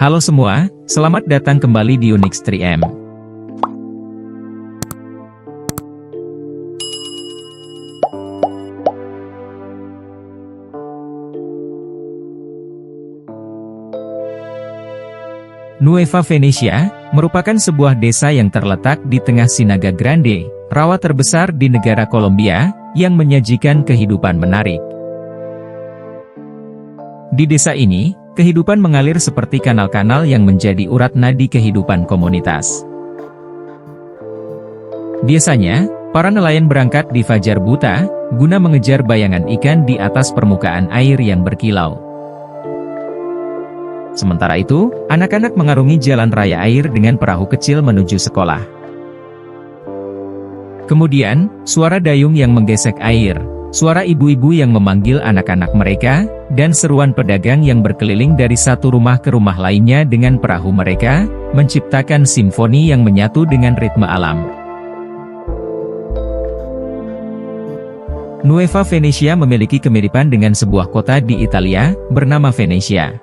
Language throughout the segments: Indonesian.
Halo semua, selamat datang kembali di Unix 3M. Nueva Venecia merupakan sebuah desa yang terletak di tengah Ciénaga Grande, rawa terbesar di negara Kolombia, yang menyajikan kehidupan menarik. Di desa ini, kehidupan mengalir seperti kanal-kanal yang menjadi urat nadi kehidupan komunitas. Biasanya, para nelayan berangkat di fajar buta, guna mengejar bayangan ikan di atas permukaan air yang berkilau. Sementara itu, anak-anak mengarungi jalan raya air dengan perahu kecil menuju sekolah. Kemudian, suara dayung yang menggesek air, suara ibu-ibu yang memanggil anak-anak mereka, dan seruan pedagang yang berkeliling dari satu rumah ke rumah lainnya dengan perahu mereka, menciptakan simfoni yang menyatu dengan ritme alam. Nueva Venecia memiliki kemiripan dengan sebuah kota di Italia, bernama Venecia.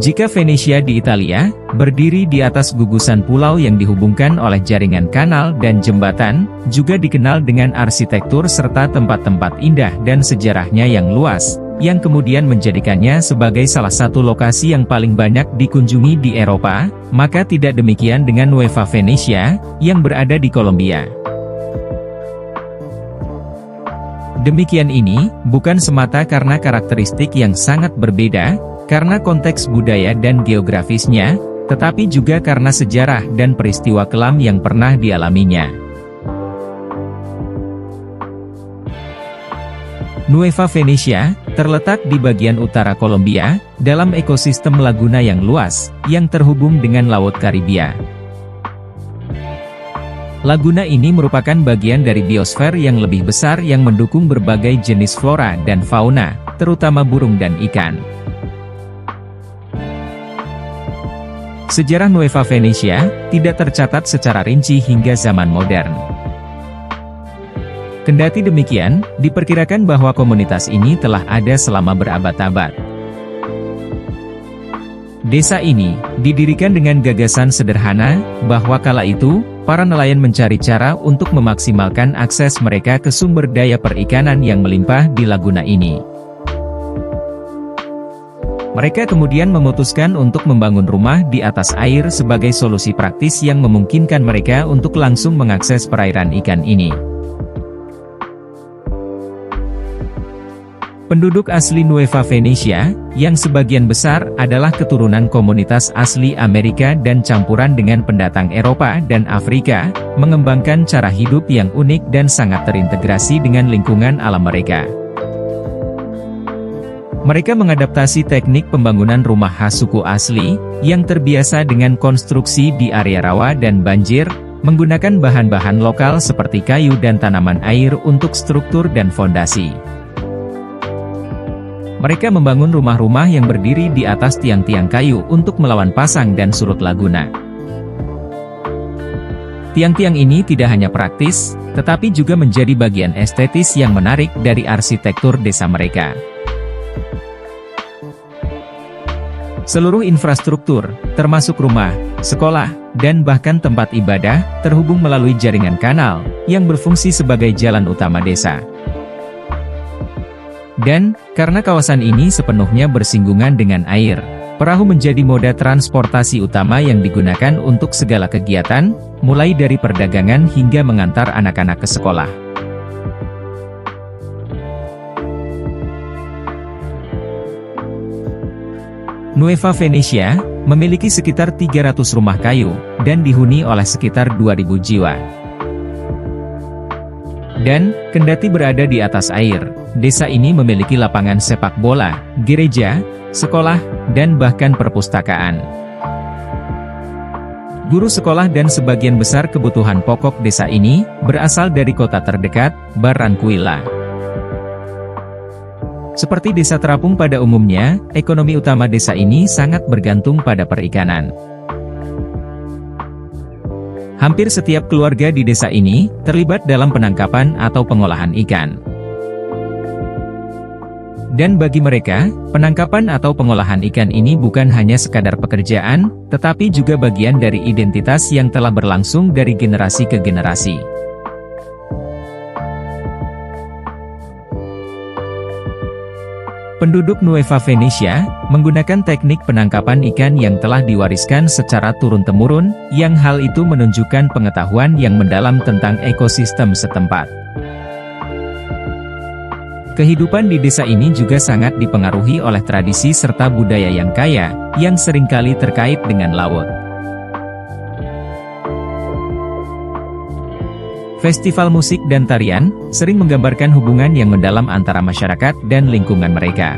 Jika Venecia di Italia, berdiri di atas gugusan pulau yang dihubungkan oleh jaringan kanal dan jembatan, juga dikenal dengan arsitektur serta tempat-tempat indah dan sejarahnya yang luas, yang kemudian menjadikannya sebagai salah satu lokasi yang paling banyak dikunjungi di Eropa, maka tidak demikian dengan Nueva Venecia, yang berada di Kolombia. Demikian ini, bukan semata karena karakteristik yang sangat berbeda, karena konteks budaya dan geografisnya, tetapi juga karena sejarah dan peristiwa kelam yang pernah dialaminya. Nueva Venecia terletak di bagian utara Kolombia, dalam ekosistem laguna yang luas, yang terhubung dengan Laut Karibia. Laguna ini merupakan bagian dari biosfer yang lebih besar yang mendukung berbagai jenis flora dan fauna, terutama burung dan ikan. Sejarah Nueva Venecia tidak tercatat secara rinci hingga zaman modern. Kendati demikian, diperkirakan bahwa komunitas ini telah ada selama berabad-abad. Desa ini didirikan dengan gagasan sederhana, bahwa kala itu, para nelayan mencari cara untuk memaksimalkan akses mereka ke sumber daya perikanan yang melimpah di laguna ini. Mereka kemudian memutuskan untuk membangun rumah di atas air sebagai solusi praktis yang memungkinkan mereka untuk langsung mengakses perairan ikan ini. Penduduk asli Nueva Venecia, yang sebagian besar adalah keturunan komunitas asli Amerika dan campuran dengan pendatang Eropa dan Afrika, mengembangkan cara hidup yang unik dan sangat terintegrasi dengan lingkungan alam mereka. Mereka mengadaptasi teknik pembangunan rumah khas suku asli, yang terbiasa dengan konstruksi di area rawa dan banjir, menggunakan bahan-bahan lokal seperti kayu dan tanaman air untuk struktur dan fondasi. Mereka membangun rumah-rumah yang berdiri di atas tiang-tiang kayu untuk melawan pasang dan surut laguna. Tiang-tiang ini tidak hanya praktis, tetapi juga menjadi bagian estetis yang menarik dari arsitektur desa mereka. Seluruh infrastruktur, termasuk rumah, sekolah, dan bahkan tempat ibadah, terhubung melalui jaringan kanal, yang berfungsi sebagai jalan utama desa. Dan, karena kawasan ini sepenuhnya bersinggungan dengan air, perahu menjadi moda transportasi utama yang digunakan untuk segala kegiatan, mulai dari perdagangan hingga mengantar anak-anak ke sekolah. Nueva Venecia memiliki sekitar 300 rumah kayu, dan dihuni oleh sekitar 2.000 jiwa. Dan, kendati berada di atas air, desa ini memiliki lapangan sepak bola, gereja, sekolah, dan bahkan perpustakaan. Guru sekolah dan sebagian besar kebutuhan pokok desa ini, berasal dari kota terdekat, Barranquilla. Seperti desa terapung pada umumnya, ekonomi utama desa ini sangat bergantung pada perikanan. Hampir setiap keluarga di desa ini, terlibat dalam penangkapan atau pengolahan ikan. Dan bagi mereka, penangkapan atau pengolahan ikan ini bukan hanya sekadar pekerjaan, tetapi juga bagian dari identitas yang telah berlangsung dari generasi ke generasi. Penduduk Nueva Venecia menggunakan teknik penangkapan ikan yang telah diwariskan secara turun-temurun, yang hal itu menunjukkan pengetahuan yang mendalam tentang ekosistem setempat. Kehidupan di desa ini juga sangat dipengaruhi oleh tradisi serta budaya yang kaya, yang seringkali terkait dengan laut. Festival musik dan tarian sering menggambarkan hubungan yang mendalam antara masyarakat dan lingkungan mereka.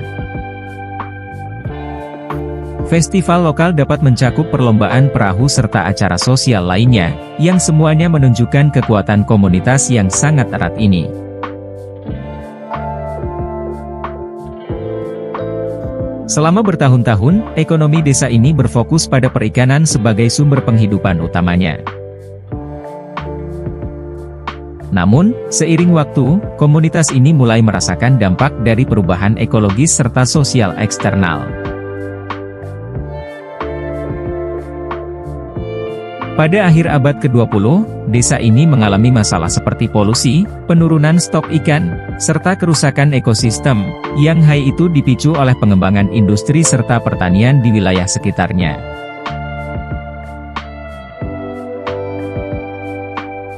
Festival lokal dapat mencakup perlombaan perahu serta acara sosial lainnya, yang semuanya menunjukkan kekuatan komunitas yang sangat erat ini. Selama bertahun-tahun, ekonomi desa ini berfokus pada perikanan sebagai sumber penghidupan utamanya. Namun, seiring waktu, komunitas ini mulai merasakan dampak dari perubahan ekologis serta sosial eksternal. Pada akhir abad ke-20, desa ini mengalami masalah seperti polusi, penurunan stok ikan, serta kerusakan ekosistem, yang hal itu dipicu oleh pengembangan industri serta pertanian di wilayah sekitarnya.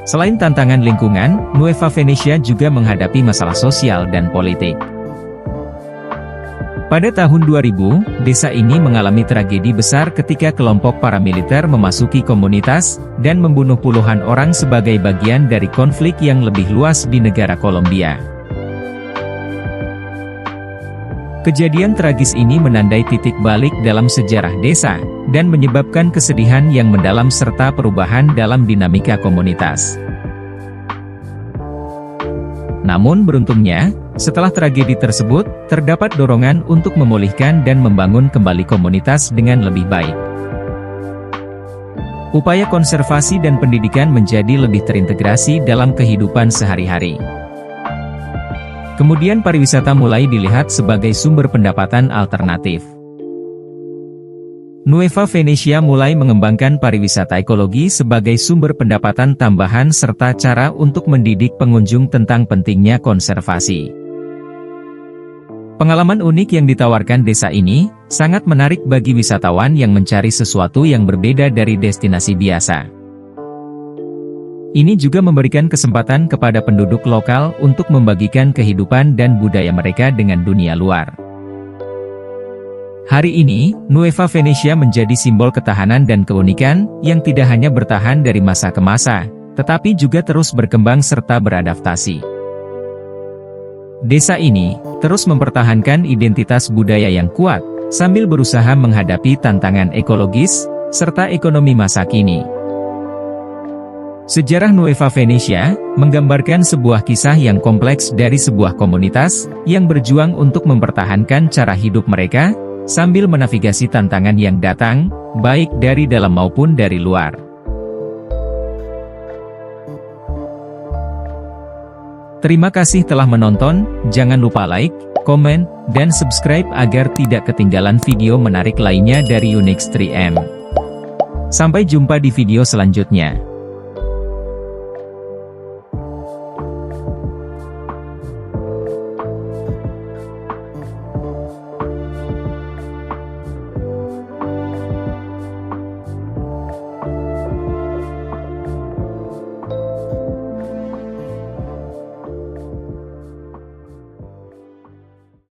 Selain tantangan lingkungan, Nueva Venecia juga menghadapi masalah sosial dan politik. Pada tahun 2000, desa ini mengalami tragedi besar ketika kelompok paramiliter memasuki komunitas, dan membunuh puluhan orang sebagai bagian dari konflik yang lebih luas di negara Kolombia. Kejadian tragis ini menandai titik balik dalam sejarah desa, dan menyebabkan kesedihan yang mendalam serta perubahan dalam dinamika komunitas. Namun beruntungnya, setelah tragedi tersebut, terdapat dorongan untuk memulihkan dan membangun kembali komunitas dengan lebih baik. Upaya konservasi dan pendidikan menjadi lebih terintegrasi dalam kehidupan sehari-hari. Kemudian pariwisata mulai dilihat sebagai sumber pendapatan alternatif. Nueva Venecia mulai mengembangkan pariwisata ekologi sebagai sumber pendapatan tambahan serta cara untuk mendidik pengunjung tentang pentingnya konservasi. Pengalaman unik yang ditawarkan desa ini, sangat menarik bagi wisatawan yang mencari sesuatu yang berbeda dari destinasi biasa. Ini juga memberikan kesempatan kepada penduduk lokal untuk membagikan kehidupan dan budaya mereka dengan dunia luar. Hari ini, Nueva Venecia menjadi simbol ketahanan dan keunikan, yang tidak hanya bertahan dari masa ke masa, tetapi juga terus berkembang serta beradaptasi. Desa ini terus mempertahankan identitas budaya yang kuat, sambil berusaha menghadapi tantangan ekologis serta ekonomi masa kini. Sejarah Nueva Venecia menggambarkan sebuah kisah yang kompleks dari sebuah komunitas yang berjuang untuk mempertahankan cara hidup mereka, sambil menavigasi tantangan yang datang, baik dari dalam maupun dari luar. Terima kasih telah menonton, jangan lupa like, komen, dan subscribe agar tidak ketinggalan video menarik lainnya dari Unix 3M. Sampai jumpa di video selanjutnya.